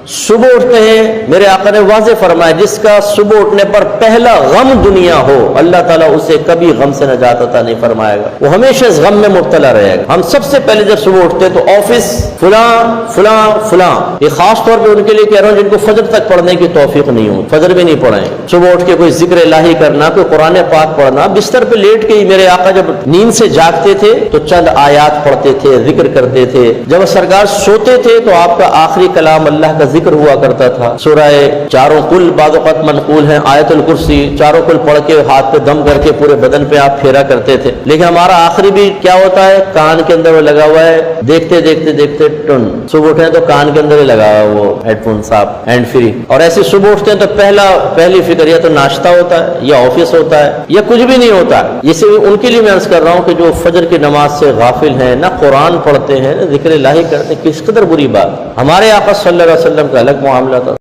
صبح اٹھتے ہیں، میرے آقا نے واضح فرمایا جس کا صبح اٹھنے پر پہلا غم دنیا ہو اللہ تعالیٰ اسے کبھی غم سے نجات عطا نہیں فرمائے گا، وہ ہمیشہ اس غم میں مبتلا رہے گا۔ ہم سب سے پہلے جب صبح اٹھتے ہیں تو آفس فلاں فلاں فلاں، یہ خاص طور پہ ان کے لیے کہہ رہا ہوں جن کو فجر تک پڑھنے کی توفیق نہیں ہو، فجر بھی نہیں پڑھیں، صبح اٹھ کے کوئی ذکر الہی کرنا، کوئی قرآن پاک پڑھنا، بستر پہ لیٹ کے ہی میرے آقا جب نیند سے جاگتے تھے تو چند آیات پڑھتے تھے، ذکر کرتے تھے۔ جب سرکار سوتے تھے تو آپ کا آخری کلام اللہ کا ذکر ہوا کرتا تھا، سورہ چاروں کل بعض اوقات منقول ہیں، آیت الکرسی چاروں کل پڑھ کے ہاتھ پہ دم کر کے پورے بدن پہ آپ پھیرا کرتے تھے۔ لیکن ہمارا آخری بھی کیا ہوتا ہے، کان کے اندر وہ لگا ہوا ہے، دیکھتے دیکھتے دیکھتے ٹن، صبح اٹھے تو کان کے اندر ہی لگا ہوا وہ ہیڈ فون صاحب ہینڈ فری، اور ایسے صبح اٹھتے ہیں تو پہلی فکر یا تو ناشتہ ہوتا ہے یا آفس ہوتا ہے یا کچھ بھی نہیں ہوتا۔ جسے ان کے لیے میں عرض کر رہا ہوں کہ جو فجر کی نماز سے غافل ہیں، نہ قرآن پڑھتے ہیں، نہ ذکر الہی کرتے ہیں، کس قدر بری بات۔ ہمارے آقا صلی اللہ علیہ وسلم کا الگ معاملہ تھا۔